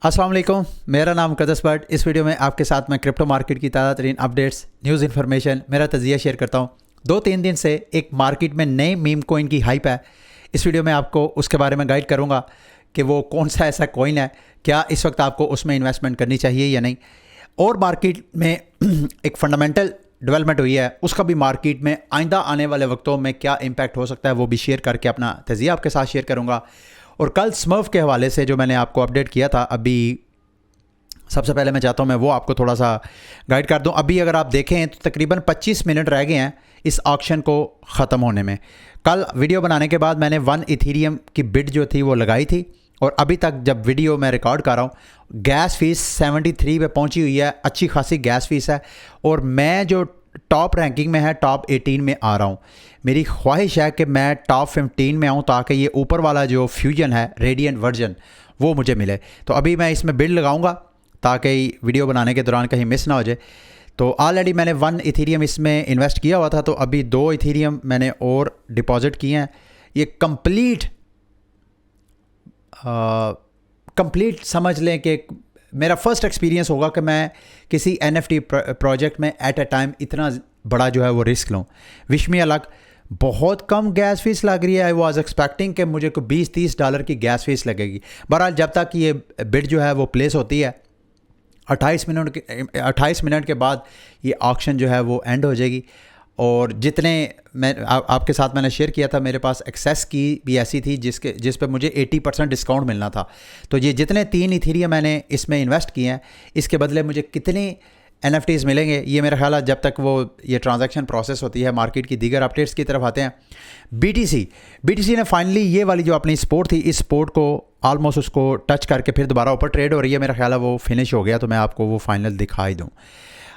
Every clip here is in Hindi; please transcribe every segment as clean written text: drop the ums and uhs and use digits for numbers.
अस्सलाम वालेकुम, मेरा नाम कदस बट। इस वीडियो में आपके साथ मैं क्रिप्टो मार्केट की ताज़ा तरीन अपडेट्स, न्यूज़ इन्फॉर्मेशन, मेरा तजिया शेयर करता हूँ। 2-3 दिन से एक मार्केट में नए मीम कॉइन की हाइप है। इस वीडियो में आपको उसके बारे में गाइड करूँगा कि वो कौन सा ऐसा कॉइन है, क्या इस वक्त आपको उसमें इन्वेस्टमेंट करनी चाहिए या नहीं। और मार्केट में एक फंडामेंटल डेवलपमेंट हुई है, उसका भी मार्केट में आइंदा आने वाले वक्तों में क्या इम्पैक्ट हो सकता है वो भी शेयर करके अपना तजिया आपके साथ शेयर करूँगा। और कल स्मर्फ के हवाले से जो मैंने आपको अपडेट किया था, अभी सबसे पहले मैं चाहता हूँ मैं वो आपको थोड़ा सा गाइड कर दूँ। अभी अगर आप देखें तो तकरीबन 25 मिनट रह गए हैं इस ऑक्शन को ख़त्म होने में। कल वीडियो बनाने के बाद मैंने 1 इथीरियम की बिड जो थी वो लगाई थी, और अभी तक जब वीडियो मैं रिकॉर्ड कर रहा हूँ गैस फीस 73 पे पहुँची हुई है। अच्छी खासी गैस फीस है, और मैं जो टॉप रैंकिंग में है टॉप 18 में आ रहा हूँ। मेरी ख्वाहिश है कि मैं टॉप 15 में आऊँ ताकि ये ऊपर वाला जो फ्यूजन है, रेडिएंट वर्जन, वो मुझे मिले। तो अभी मैं इसमें बिल्ड लगाऊंगा ताकि वीडियो बनाने के दौरान कहीं मिस ना हो जाए। तो ऑलरेडी मैंने 1 इथीरियम इसमें इन्वेस्ट किया हुआ था, तो अभी 2 इथीरियम मैंने और डिपॉजिट किए हैं। ये कंप्लीट समझ लें कि मेरा फर्स्ट एक्सपीरियंस होगा कि मैं किसी NFT प्रोजेक्ट में एट अ टाइम इतना बड़ा जो है वो रिस्क लूँ। विश मी अलग, बहुत कम गैस फीस लग रही है। आई वाज एक्सपेक्टिंग कि मुझे कोई $20-30 की गैस फीस लगेगी। बहरहाल जब तक ये बिड जो है वो प्लेस होती है 28 मिनट के बाद ये ऑक्शन जो है वो एंड हो जाएगी। और जितने मैं आपके साथ मैंने शेयर किया था, मेरे पास एक्सेस की भी ऐसी थी जिस पे मुझे 80% डिस्काउंट मिलना था। तो ये जितने 3 इथीरियम मैंने इसमें इन्वेस्ट किए हैं, इसके बदले मुझे कितने NFTs मिलेंगे, ये मेरा ख्याल है जब तक वो ये ट्रांजैक्शन प्रोसेस होती है। मार्केट की दीगर अपडेट्स की तरफ आते हैं। BTC ने फाइनली ये वाली जो अपनी स्पोर्ट थी, इस स्पोर्ट को ऑलमोस्ट उसको टच करके फिर दोबारा ऊपर ट्रेड हो रही है। मेरा ख्याल है वो फिनिश हो गया, तो मैं आपको वो फाइनल दिखा ही दूँ।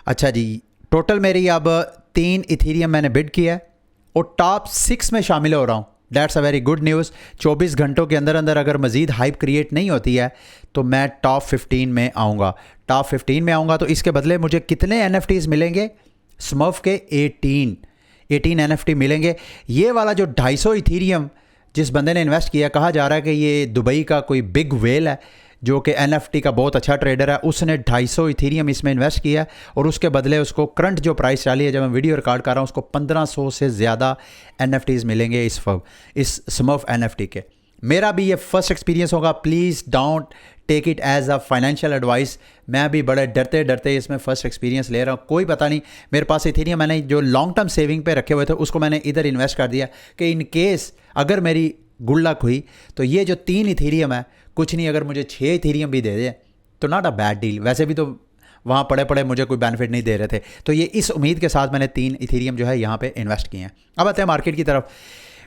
अच्छा जी, टोटल मेरी अब 3 इथीरियम मैंने बिड किया है और टॉप 6 में शामिल हो रहा हूँ। That's a very good news. 24 घंटों के अंदर अंदर अगर मज़ीद हाइप क्रिएट नहीं होती है तो मैं टॉप 15 में आऊँगा। टॉप 15 में आऊँगा तो इसके बदले मुझे कितने NFTs मिलेंगे? स्मर्फ के 18 NFT मिलेंगे। ये वाला जो 250 इथीरियम जिस बंदे ने इन्वेस्ट किया, कहा जा रहा है कि ये दुबई का कोई बिग वेल है जो कि NFT का बहुत अच्छा ट्रेडर है। उसने 250 इथीरियम इसमें इन्वेस्ट किया और उसके बदले उसको करंट जो प्राइस चली है, जब मैं वीडियो रिकॉर्ड कर रहा हूँ, उसको 1500 से ज़्यादा NFTs मिलेंगे इस स्मर्फ NFT के। मेरा भी ये फर्स्ट एक्सपीरियंस होगा। Please don't take it as a financial advice. मैं भी बड़े डरते डरते इसमें फ़र्स्ट एक्सपीरियंस ले रहा हूँ। कोई पता नहीं, मेरे पास इथीरियम मैंने जो लॉन्ग टर्म सेविंग पे रखे हुए थे उसको मैंने इधर इन्वेस्ट कर दिया कि इन केस अगर मेरी गुड लक हुई तो ये जो 3 इथीरियम है, कुछ नहीं अगर मुझे 6 इथीरियम भी दे दे तो नॉट अ बैड डील। वैसे भी तो वहाँ पड़े मुझे कोई बेनिफिट नहीं दे रहे थे। तो ये इस उम्मीद के साथ मैंने 3 इथीरियम जो है यहाँ पे इन्वेस्ट किए हैं। अब आते हैं मार्केट की तरफ।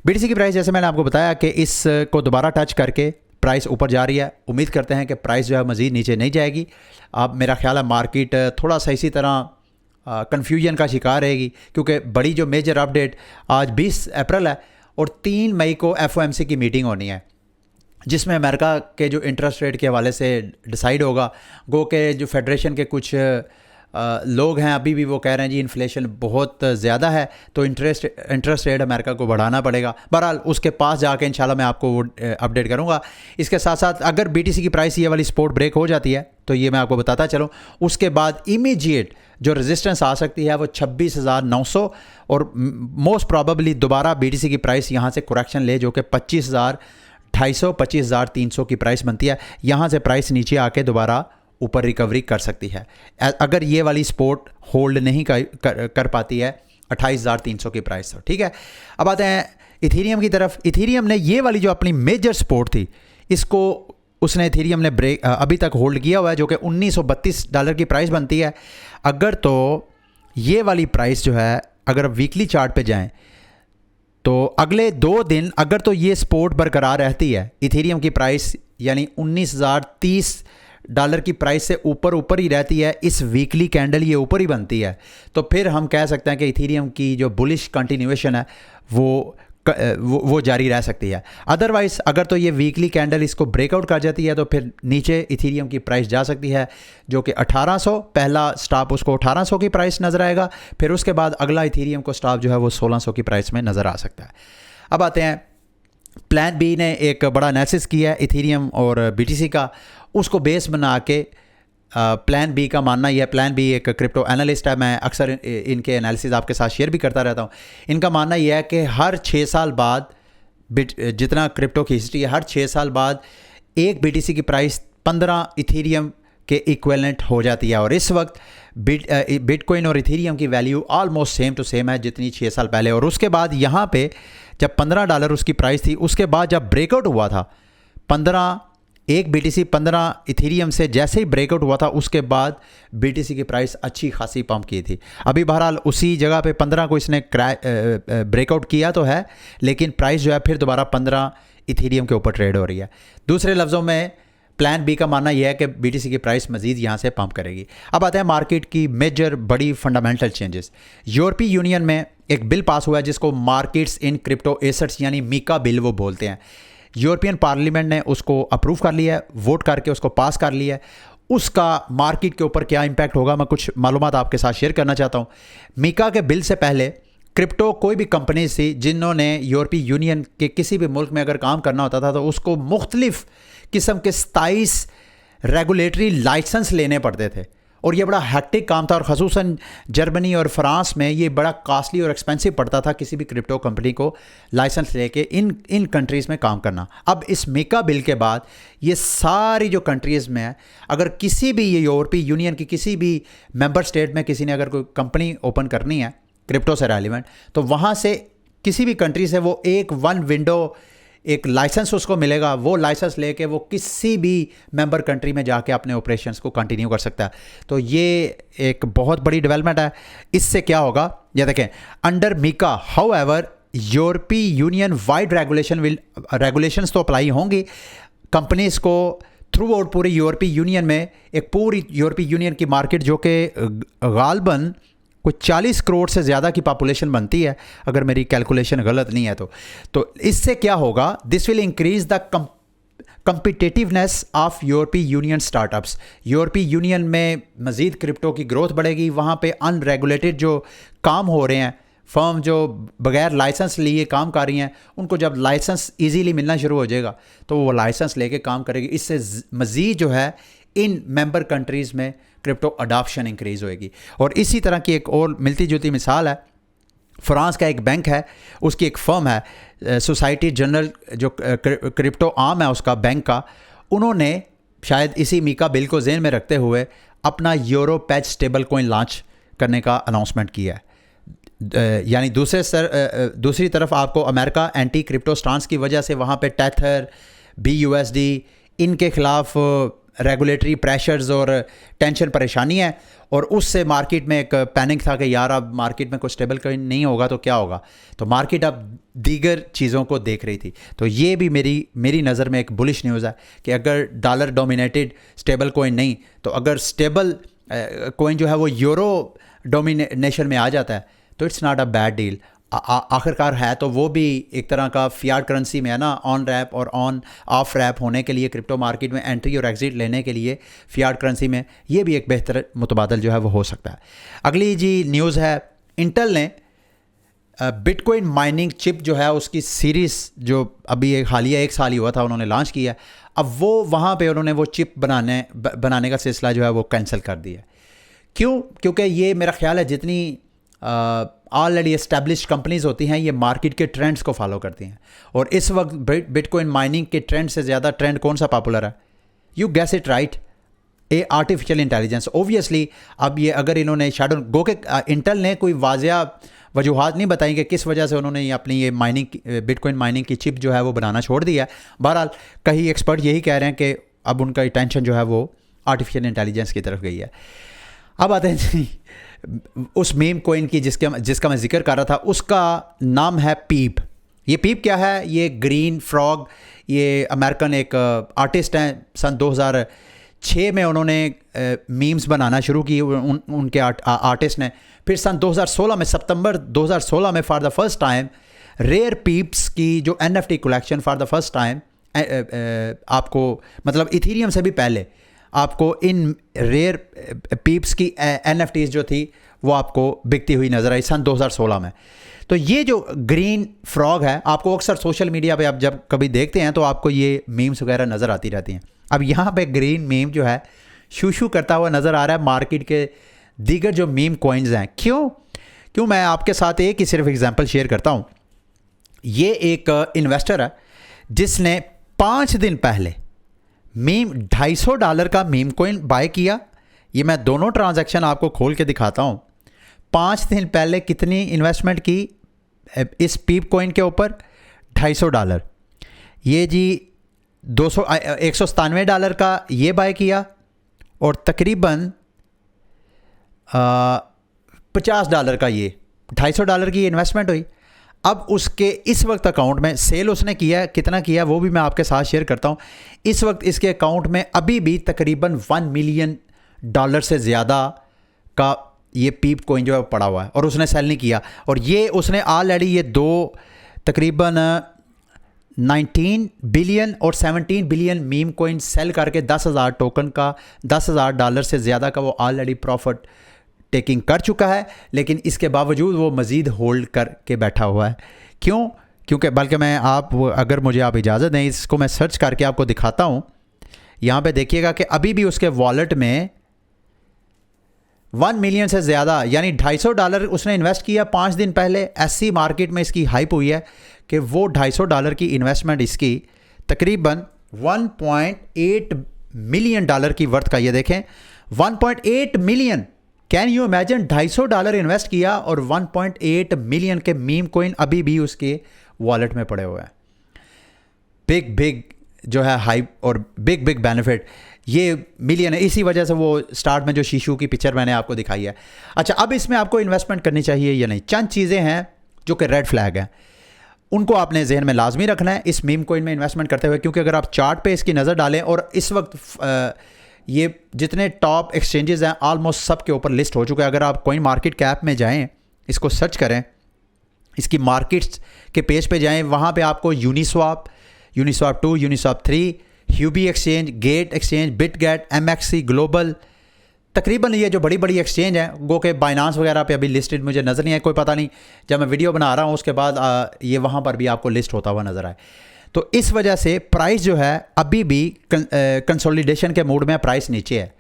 BTC की प्राइस, जैसे मैंने आपको बताया कि इसको दोबारा टच करके प्राइस ऊपर जा रही है। उम्मीद करते हैं कि प्राइस जो है मज़ीद नीचे नहीं जाएगी। अब मेरा ख्याल है मार्केट थोड़ा सा इसी तरह कन्फ्यूजन का शिकार रहेगी, क्योंकि बड़ी जो मेजर अपडेट आज 20 अप्रैल है और 3 मई को FOMC की मीटिंग होनी है, जिसमें अमेरिका के जो इंटरेस्ट रेट के हवाले से डिसाइड होगा। गो के जो फेडरेशन के कुछ लोग हैं अभी भी वो कह रहे हैं जी इन्फ्लेशन बहुत ज़्यादा है, तो इंटरेस्ट रेट अमेरिका को बढ़ाना पड़ेगा। बहरहाल उसके पास जाके इंशाल्लाह मैं आपको वो अपडेट करूंगा। इसके साथ साथ अगर BTC की प्राइस ये वाली सपोर्ट ब्रेक हो जाती है तो ये मैं आपको बताता चलूँ, उसके बाद इमीडिएट जो रेजिस्टेंस आ सकती है वो 26,900, और मोस्ट प्रॉबेबली दोबारा BTC की प्राइस यहाँ से करेक्शन ले जो कि 25,250 25,300 की प्राइस बनती है। यहाँ से प्राइस नीचे आके दोबारा ऊपर रिकवरी कर सकती है अगर ये वाली सपोर्ट होल्ड नहीं कर पाती है 28,300 की प्राइस। तो ठीक है, अब आते हैं इथीरियम की तरफ। इथीरियम ने ये वाली जो अपनी मेजर सपोर्ट थी, इसको उसने इथीरियम ने ब्रेक अभी तक होल्ड किया हुआ है, जो कि $1932 की प्राइस बनती है। अगर तो ये वाली प्राइस जो है, अगर वीकली चार्ट पे जाएं तो अगले 2 दिन अगर तो ये सपोर्ट बरकरार रहती है, इथीरियम की प्राइस यानी $19,030 की प्राइस से ऊपर ही रहती है, इस वीकली कैंडल ये ऊपर ही बनती है, तो फिर हम कह सकते हैं कि इथीरियम की जो बुलिश कंटिन्यूएशन है वो जारी रह सकती है। अदरवाइज अगर तो ये वीकली कैंडल इसको ब्रेकआउट कर जाती है तो फिर नीचे इथीरियम की प्राइस जा सकती है, जो कि 1800, पहला स्टॉप उसको 1800 की प्राइस नज़र आएगा। फिर उसके बाद अगला इथीरियम को स्टॉप जो है वो 1600 की प्राइस में नज़र आ सकता है। अब आते हैं प्लान बी ने एक बड़ा एनालिसिस किया है इथीरियम और BTC का, उसको बेस बना के प्लान बी का मानना यह, प्लान बी एक क्रिप्टो एनालिस्ट है, मैं अक्सर इनके एनालिसिस आपके साथ शेयर भी करता रहता हूँ। इनका मानना यह है कि हर 6 साल बाद जितना क्रिप्टो की हिस्ट्री है, हर 6 साल बाद एक BTC की प्राइस 15 इथेरियम के इक्विवेलेंट हो जाती है। और इस वक्त बिटकॉइन और इथेरियम की value almost same to same है जितनी 6 साल पहले। और उसके बाद यहाँ पे जब $15 उसकी प्राइस थी, उसके बाद जब ब्रेकआउट हुआ था 1 BTC 15 इथेरियम से जैसे ही ब्रेकआउट हुआ था, उसके बाद BTC की प्राइस अच्छी खासी पंप की थी। अभी बहरहाल उसी जगह पे 15 को इसने ब्रेकआउट किया तो है, लेकिन प्राइस जो है फिर दोबारा 15 इथेरियम के ऊपर ट्रेड हो रही है। दूसरे लफ्ज़ों में प्लान बी का मानना यह है कि BTC की प्राइस मजीद यहाँ से पंप करेगी। अब आते हैं मार्केट की मेजर बड़ी फंडामेंटल चेंजेस। यूरोपीय यूनियन में एक बिल पास हुआ है जिसको मार्केट्स इन क्रिप्टो एसेट्स यानी मीका बिल वो बोलते हैं। यूरोपियन पार्लियामेंट ने उसको अप्रूव कर लिया है, वोट करके उसको पास कर लिया है। उसका मार्केट के ऊपर क्या इम्पैक्ट होगा, मैं कुछ मालूमात आपके साथ शेयर करना चाहता हूँ। मीका के बिल से पहले क्रिप्टो कोई भी कंपनीज थी जिन्होंने यूरोपीय यूनियन के किसी भी मुल्क में अगर काम करना होता था तो उसको मुख्तलिफ किस्म के 27 रेगुलेटरी लाइसेंस लेने पड़ते थे, और ये बड़ा हैक्टिक काम था। और ख़ुसूसन जर्मनी और फ्रांस में ये बड़ा कॉस्टली और एक्सपेंसिव पड़ता था किसी भी क्रिप्टो कंपनी को लाइसेंस लेके इन कंट्रीज़ में काम करना। अब इस मीका बिल के बाद ये सारी जो कंट्रीज़ में है, अगर किसी भी ये यूरोपीय यूनियन की किसी भी मेंबर स्टेट में किसी ने अगर कोई कंपनी ओपन करनी है क्रिप्टो से रेलिवेंट, तो वहाँ से किसी भी कंट्री से वो वन विंडो एक लाइसेंस उसको मिलेगा। वो लाइसेंस लेके वो किसी भी मेंबर कंट्री में जाके अपने ऑपरेशंस को कंटिन्यू कर सकता है। तो ये एक बहुत बड़ी डेवलपमेंट है। इससे क्या होगा, ये देखें, अंडर मीका हाउएवर यूरोपीय यूनियन वाइड रेगुलेशंस तो अप्लाई होंगी कंपनीज को थ्रू आउट पूरे यूरोपीय यूनियन में। एक पूरी यूरोपीय यूनियन की मार्केट जो कि गालबन कोई 40 करोड़ से ज़्यादा की पॉपुलेशन बनती है, अगर मेरी कैलकुलेशन गलत नहीं है तो इससे क्या होगा, this will increase the competitiveness of यूरोपीय यूनियन स्टार्टअप्स। यूरोपीय यूनियन में मज़ीद क्रिप्टो की ग्रोथ बढ़ेगी। वहाँ पे अनरेगुलेटेड जो काम हो रहे हैं, फर्म जो बगैर लाइसेंस लिए काम कर रही हैं, उनको जब लाइसेंस इजीली मिलना शुरू हो जाएगा तो वो लाइसेंस लेके काम करेगी। इससे मज़ीद जो है इन मेंबर कंट्रीज़ में क्रिप्टो अडॉप्शन इंक्रीज़ होएगी। और इसी तरह की एक और मिलती जुलती मिसाल है, फ्रांस का एक बैंक है, उसकी एक फ़र्म है सोसाइटी जनरल, जो क्रिप्टो आर्म है उसका बैंक का, उन्होंने शायद इसी मीका बिल को ज़हन में रखते हुए अपना euro patch stable coin launch करने का अनाउंसमेंट किया है। यानी दूसरी तरफ आपको अमेरिका एंटी क्रिप्टो स्टांस की वजह से वहाँ पे टेथर, BUSD इनके ख़िलाफ़ रेगुलेटरी प्रेशर्स और टेंशन परेशानी है, और उससे मार्केट में एक पैनिक था कि यार अब मार्केट में कोई स्टेबल कॉइन नहीं होगा तो क्या होगा। तो मार्केट अब दीगर चीज़ों को देख रही थी। तो ये भी मेरी नज़र में एक बुलिश न्यूज़ है कि अगर डॉलर डोमिनेटेड स्टेबल कॉइन नहीं, तो अगर स्टेबल कॉइन जो है वो यूरो डोमिनेशन में आ जाता है तो it's not a bad deal. आखिरकार है तो वो भी एक तरह का फियाट करेंसी में है ना, ऑन रैप और ऑन ऑफ रैप होने के लिए क्रिप्टो मार्केट में एंट्री और एग्जिट लेने के लिए फियाट करेंसी में ये भी एक बेहतर मुतबादल जो है वो हो सकता है। अगली जी न्यूज़ है, इंटेल ने बिटकॉइन माइनिंग चिप जो है उसकी सीरीज़ जो अभी एक हालिया 1 साल ही हुआ था उन्होंने लॉन्च किया। अब वो वहाँ पे उन्होंने वो चिप बनाने का सिलसिला जो है वो कैंसिल कर दिया। क्यों? क्योंकि ये मेरा ख्याल है जितनी ऑलरेडी एस्टेब्लिश्ड कंपनीज होती हैं ये मार्केट के ट्रेंड्स को फॉलो करती हैं, और इस वक्त बिटकॉइन माइनिंग के ट्रेंड से ज़्यादा ट्रेंड कौन सा पॉपुलर है? You guess it right, artificial intelligence. Obviously अब ये अगर इन्होंने शैडो गो के इंटेल ने कोई वाजिया वजूहात नहीं बताई कि किस वजह से उन्होंने अपनी ये बिटकॉइन माइनिंग की चिप जो है वो बनाना छोड़ दिया। बहरहाल कई एक्सपर्ट यही कह रहे हैं कि अब उनका अटेंशन जो है वो आर्टिफिशियल इंटेलिजेंस की तरफ गई है। अब आते हैं उस मीम कोइन की जिसका मैं जिक्र कर रहा था, उसका नाम है पीप। ये पीप क्या है? ये ग्रीन फ्रॉग, ये अमेरिकन एक आर्टिस्ट हैं। सन 2006 में उन्होंने मीम्स बनाना शुरू की उनके आर्टिस्ट ने। फिर सन 2016 में, सितंबर 2016 में for the first time rare Pepes की जो NFT collection for the first time आपको, मतलब इथीरियम से भी पहले आपको इन रेयर पीप्स की NFTs जो थी वो आपको बिकती हुई नज़र आई सन 2016 में। तो ये जो ग्रीन फ्रॉग है, आपको अक्सर सोशल मीडिया पे आप जब कभी देखते हैं तो आपको ये मीम्स वगैरह नज़र आती रहती हैं। अब यहाँ पे ग्रीन मीम जो है शू शू करता हुआ नज़र आ रहा है मार्केट के दीगर जो मीम कॉइन्स हैं। क्यों मैं आपके साथ एक ही सिर्फ एग्जांपल शेयर करता हूँ। ये एक इन्वेस्टर है जिसने 5 दिन पहले मीम $250 का मीम कॉइन बाय किया। ये मैं दोनों ट्रांजैक्शन आपको खोल के दिखाता हूँ। 5 दिन पहले कितनी इन्वेस्टमेंट की इस पीप कॉइन के ऊपर? $250। ये जी $197 का ये बाय किया और तकरीबन $50 का ये $250 की इन्वेस्टमेंट हुई। अब उसके इस वक्त अकाउंट में सेल उसने किया, कितना किया वो भी मैं आपके साथ शेयर करता हूँ। इस वक्त इसके अकाउंट में अभी भी तकरीबन $1 मिलियन से ज़्यादा का ये पीप कॉइन जो है पड़ा हुआ है और उसने सेल नहीं किया। और ये उसने ऑलरेडी ये तकरीबन 19 बिलियन और 17 बिलियन मीम कॉइन सेल करके 10,000 टोकन का $10,000 से ज़्यादा का वो ऑलरेडी प्रॉफिट टेकिंग कर चुका है। लेकिन इसके बावजूद वो मज़ीद होल्ड करके बैठा हुआ है। क्योंकि बल्कि मैं अगर मुझे आप इजाज़त दें इसको मैं सर्च करके आपको दिखाता हूँ। यहाँ पे देखिएगा कि अभी भी उसके वॉलेट में 1 मिलियन से ज़्यादा यानी $250 उसने इन्वेस्ट किया 5 दिन पहले। ऐसी मार्केट में इसकी हाइप हुई है कि वो $250 की इन्वेस्टमेंट इसकी तकरीबन $1.8 मिलियन की वर्थ का, ये देखें 1.8 million. Can you imagine? $250 invest किया और 1.8 मिलियन के मीम कॉइन अभी भी उसके वॉलेट में पड़े हुए हैं। बिग जो है हाइप और बिग बेनिफिट ये मिलियन है। इसी वजह से वो स्टार्ट में जो शीशू की पिक्चर मैंने आपको दिखाई है। अच्छा, अब इसमें आपको इन्वेस्टमेंट करनी चाहिए या नहीं? चंद चीज़ें हैं जो कि रेड फ्लैग हैं, उनको आपने जहन में लाजमी रखना है इस मीम कॉइन में इन्वेस्टमेंट करते हुए। क्योंकि अगर आप चार्ट पे इसकी नज़र डालें और इस वक्त ये जितने टॉप एक्सचेंजेस हैं ऑलमोस्ट सब के ऊपर लिस्ट हो चुका है। अगर आप कॉइन मार्केट कैप में जाएं, इसको सर्च करें, इसकी मार्केट्स के पेज पे जाएं, वहाँ पे आपको Uniswap 2, Uniswap 3, Huobi exchange, gate exchange, Bitget, MXC global, तकरीबन ये जो बड़ी एक्सचेंज हैं, गो के बाइनांस वगैरह पे अभी लिस्टेड मुझे नज़र नहीं है, कोई पता नहीं जब मैं वीडियो बना रहा हूँ उसके बाद ये वहाँ पर भी आपको लिस्ट होता हुआ नज़र आए। तो इस वजह से प्राइस जो है अभी भी कंसोलिडेशन के मूड में, प्राइस नीचे है।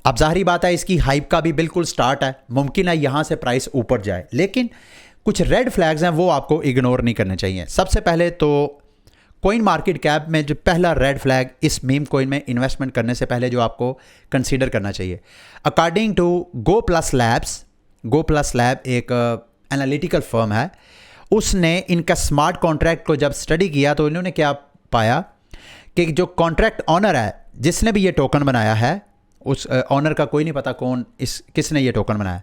अब ज़ाहिरी बात है इसकी हाइप का भी बिल्कुल स्टार्ट है, मुमकिन है यहाँ से प्राइस ऊपर जाए। लेकिन कुछ रेड फ्लैग्स हैं वो आपको इग्नोर नहीं करने चाहिए। सबसे पहले तो कॉइन मार्केट कैप में जो पहला रेड फ्लैग इस मीम कॉइन में इन्वेस्टमेंट करने से पहले जो आपको कंसीडर करना चाहिए, according to GoPlus lab एक एनालिटिकल फर्म है, उसने इनका स्मार्ट कॉन्ट्रैक्ट को जब स्टडी किया तो इन्होंने क्या पाया कि जो कॉन्ट्रैक्ट ऑनर है जिसने भी ये टोकन बनाया है, उस ऑनर का कोई नहीं पता किसने ये टोकन बनाया।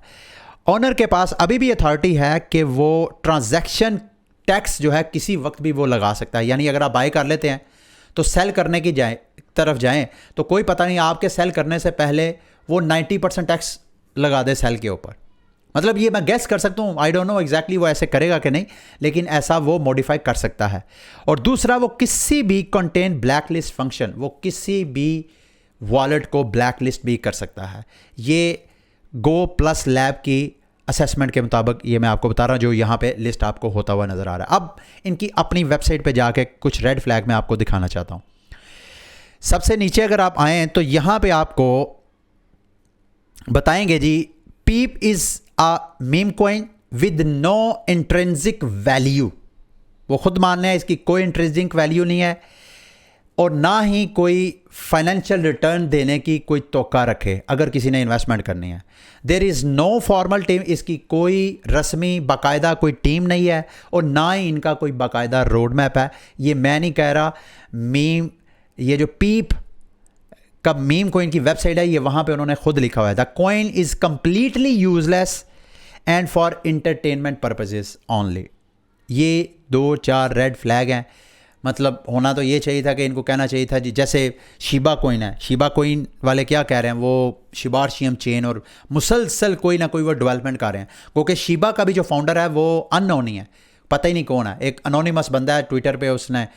ऑनर के पास अभी भी अथॉरिटी है कि वो ट्रांजैक्शन टैक्स जो है किसी वक्त भी वो लगा सकता है। यानी अगर आप बाय कर लेते हैं तो सेल करने की तरफ जाएं तो कोई पता नहीं आपके सेल करने से पहले वो 90% टैक्स लगा दे सेल के ऊपर। मतलब ये मैं गेस कर सकता हूँ, आई डोंट नो एग्जैक्टली वो ऐसे करेगा कि नहीं, लेकिन ऐसा वो मॉडिफाई कर सकता है। और दूसरा, वो किसी भी कंटेंट ब्लैक लिस्ट फंक्शन, वो किसी भी वॉलेट को ब्लैक लिस्ट भी कर सकता है। ये गो प्लस लैब की असेसमेंट के मुताबिक ये मैं आपको बता रहा हूँ, जो यहाँ पे लिस्ट आपको होता हुआ नज़र आ रहा है। अब इनकी अपनी वेबसाइट पे जाके कुछ रेड फ्लैग मैं आपको दिखाना चाहता हूँ। सबसे नीचे अगर आप आएँ तो यहाँ पे आपको बताएंगे जी, Pepe is a meme coin with no intrinsic value. वो खुद मान रहे हैं इसकी कोई इंट्रिंसिक वैल्यू नहीं है और ना ही कोई फाइनेंशियल रिटर्न देने की कोई तोक़ा रखे अगर किसी ने इन्वेस्टमेंट करनी है। There is no formal team, इसकी कोई रस्मी बाकायदा कोई टीम नहीं है और ना ही इनका कोई बाकायदा रोड मैप है। ये मैं नहीं कह रहा, मीम ये जो पीप का मीम कॉइन की वेबसाइट है, ये वहाँ पे उन्होंने खुद लिखा हुआ है, the coin is completely useless and for entertainment purposes only. ये 2-4 रेड फ्लैग हैं। मतलब होना तो ये चाहिए था कि इनको कहना चाहिए था जी, जैसे शिबा कॉइन है, शिबा कॉइन वाले क्या कह रहे हैं, वो शिबार्शियम चेन और मुसलसल कोई ना कोई वो डेवलपमेंट कर रहे हैं। क्योंकि शिबा का भी जो फाउंडर है वो अननोन ही है, पता ही नहीं कौन है, एक अनोनिमस बंदा है ट्विटर पे, उसने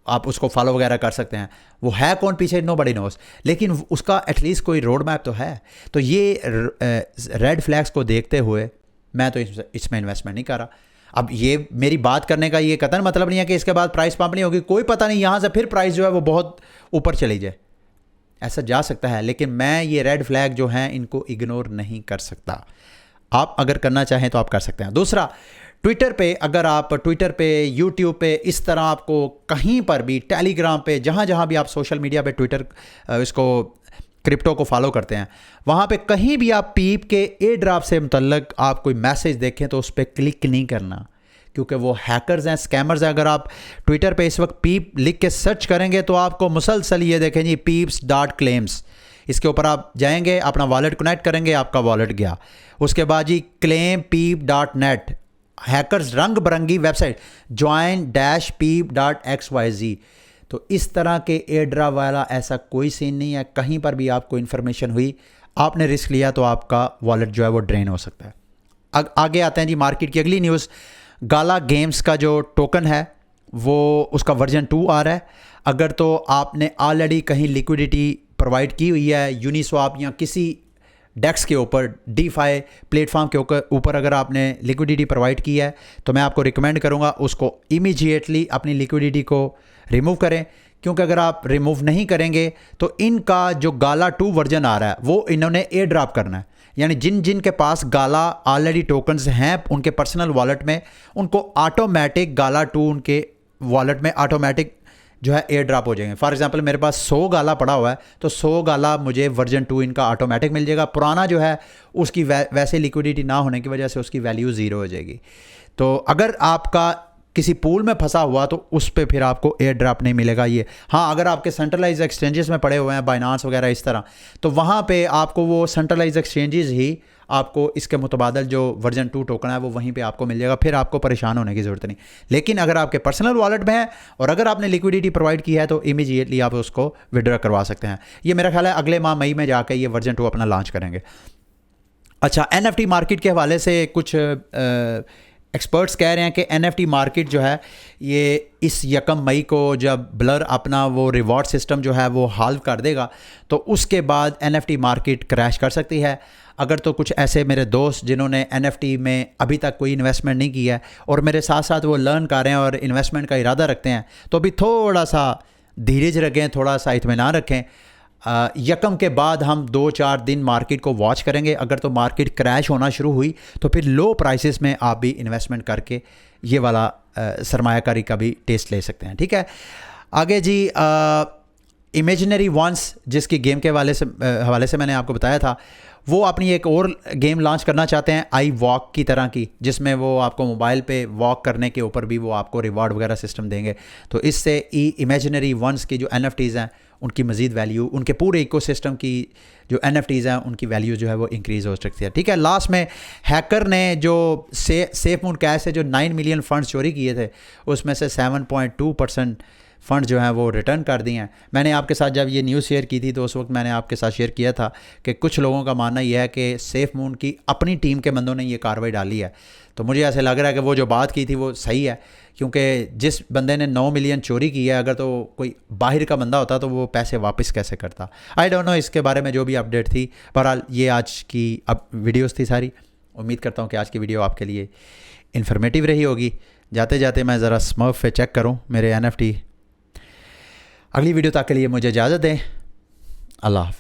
आप उसको फॉलो वगैरह कर सकते हैं, वो है कौन पीछे नोबडी नोस, लेकिन उसका एटलीस्ट कोई रोड मैप तो है। तो ये रेड फ्लैग्स को देखते हुए मैं तो इसमें इन्वेस्टमेंट नहीं कर रहा। अब ये मेरी बात करने का ये कतन मतलब नहीं है कि इसके बाद प्राइस पंप नहीं होगी, कोई पता नहीं यहाँ से फिर प्राइस जो है वो बहुत ऊपर चली जाए, ऐसा जा सकता है। लेकिन मैं ये रेड फ्लैग जो हैं इनको इग्नोर नहीं कर सकता। आप अगर करना चाहें तो आप कर सकते हैं। दूसरा, ट्विटर पे, अगर आप ट्विटर पे, यूट्यूब पे, इस तरह आपको कहीं पर भी, टेलीग्राम पे, जहाँ जहाँ भी आप सोशल मीडिया पे ट्विटर इसको क्रिप्टो को फॉलो करते हैं, वहाँ पे कहीं भी आप पीप के एयर ड्रॉप से मुतल्लक आप कोई मैसेज देखें तो उस पर क्लिक नहीं करना, क्योंकि वो हैकर्स हैं, स्कैमर्स हैं। अगर आप ट्विटर पे इस वक्त पीप लिख के सर्च करेंगे तो आपको मुसलसल ये देखें जी peeps.claims, इसके ऊपर आप जाएंगे, अपना वॉलेट कनेक्ट करेंगे, आपका वॉलेट गया। उसके बाद जी claimpeep.net, हैकर्स रंग बरंगी वेबसाइट, join-peep.xyz। तो इस तरह के एयर ड्रॉप वाला ऐसा कोई सीन नहीं है। कहीं पर भी आपको इन्फॉर्मेशन हुई, आपने रिस्क लिया तो आपका वॉलेट जो है वो ड्रेन हो सकता है। आगे आते हैं जी मार्केट की अगली न्यूज़। गाला गेम्स का जो टोकन है वो उसका वर्जन 2 आ रहा है। अगर तो आपने ऑलरेडी कहीं लिक्विडिटी प्रोवाइड की हुई है यूनिस्वैप या किसी डेक्स के ऊपर, डीफाई प्लेटफॉर्म के ऊपर अगर आपने लिक्विडिटी प्रोवाइड की है तो मैं आपको रिकमेंड करूंगा उसको इमीडिएटली अपनी लिक्विडिटी को रिमूव करें, क्योंकि अगर आप रिमूव नहीं करेंगे तो इनका जो गाला 2 वर्जन आ रहा है वो इन्होंने एयर ड्रॉप करना है। यानी जिन जिन के पास गाला ऑलरेडी टोकन्स हैं उनके पर्सनल वॉलेट में, उनको ऑटोमेटिक गाला 2 उनके वॉलेट में ऑटोमेटिक जो है एयर ड्रॉप हो जाएंगे। फॉर एग्जांपल मेरे पास 100 गाला पड़ा हुआ है तो 100 गाला मुझे वर्जन 2 इनका ऑटोमेटिक मिल जाएगा। पुराना जो है उसकी वैसे लिक्विडिटी ना होने की वजह से उसकी वैल्यू ज़ीरो हो जाएगी। तो अगर आपका किसी पूल में फंसा हुआ तो उस पर फिर आपको एयर ड्रॉप नहीं मिलेगा ये। हाँ, अगर आपके सेंट्रलाइज एक्सचेंजेस में पड़े हुए हैं, बाइनांस वगैरह इस तरह, तो वहाँ पे आपको वो सेंट्रलाइज एक्सचेंजेस ही आपको इसके मुतबादल जो वर्जन 2 टोकन है वो वहीं पे आपको मिल जाएगा, फिर आपको परेशान होने की ज़रूरत नहीं। लेकिन अगर आपके पर्सनल वॉलेट में है और अगर आपने लिक्विडिटी प्रोवाइड की है तो इमीडिएटली आप उसको विड्रॉ करवा सकते हैं। ये मेरा ख्याल है अगले माह मई में जाकर ये वर्जन 2 अपना लॉन्च करेंगे। अच्छा, NFT मार्केट के हवाले से कुछ एक्सपर्ट्स कह रहे हैं कि NFT मार्केट जो है ये इस 1 मई को जब ब्लर अपना वो रिवॉर्ड सिस्टम जो है वो हाल्व कर देगा तो उसके बाद NFT मार्केट क्रैश कर सकती है। अगर तो कुछ ऐसे मेरे दोस्त जिन्होंने NFT में अभी तक कोई इन्वेस्टमेंट नहीं किया है और मेरे साथ साथ वो लर्न कर रहे हैं और इन्वेस्टमेंट का इरादा रखते हैं तो अभी थोड़ा सा धीरज रखें, थोड़ा सा इत्मीनान रखें। 1 के बाद हम 2-4 दिन मार्केट को वॉच करेंगे। अगर तो मार्केट क्रैश होना शुरू हुई तो फिर लो प्राइसेस में आप भी इन्वेस्टमेंट करके ये वाला सरमायाकारी का भी टेस्ट ले सकते हैं। ठीक है, आगे जी इमेजिनरी वंस जिसकी गेम के हवाले से मैंने आपको बताया था, वो अपनी एक और गेम लॉन्च करना चाहते हैं आई वॉक की तरह की, जिसमें वो आपको मोबाइल पे वॉक करने के ऊपर भी वो आपको रिवॉर्ड वगैरह सिस्टम देंगे। तो इससे इमेजिनरी वंस की जो NFTs हैं उनकी मज़ीद वैल्यू, उनके पूरे इकोसिस्टम की जो NFTs हैं उनकी वैल्यू जो है वो इंक्रीज़ हो सकती है। ठीक है, लास्ट में हैकर ने जो सेफमून कैश से जो 9 मिलियन फंड्स चोरी किए थे उसमें से 7.2% फ़ंड जो हैं वो रिटर्न कर दिए हैं। मैंने आपके साथ जब ये न्यूज़ शेयर की थी तो उस वक्त मैंने आपके साथ शेयर किया था कि कुछ लोगों का मानना यह है कि सेफमून की अपनी टीम के बंदों ने ये कार्रवाई डाली है। तो मुझे ऐसे लग रहा है कि वो जो बात की थी वो सही है, क्योंकि जिस बंदे ने 9 मिलियन चोरी की है अगर तो कोई बाहर का बंदा होता तो वो पैसे वापस कैसे करता। आई डोंट नो इसके बारे में जो भी अपडेट थी। बहरहाल ये आज की अब वीडियोज़ थी सारी। उम्मीद करता हूँ कि आज की वीडियो आपके लिए इन्फॉर्मेटिव रही होगी। जाते जाते मैं ज़रा स्मर्फ पे चेक करूँ मेरे NFT। अगली वीडियो तक के लिए मुझे इजाज़त दें। अल्लाह हाफ़िज़।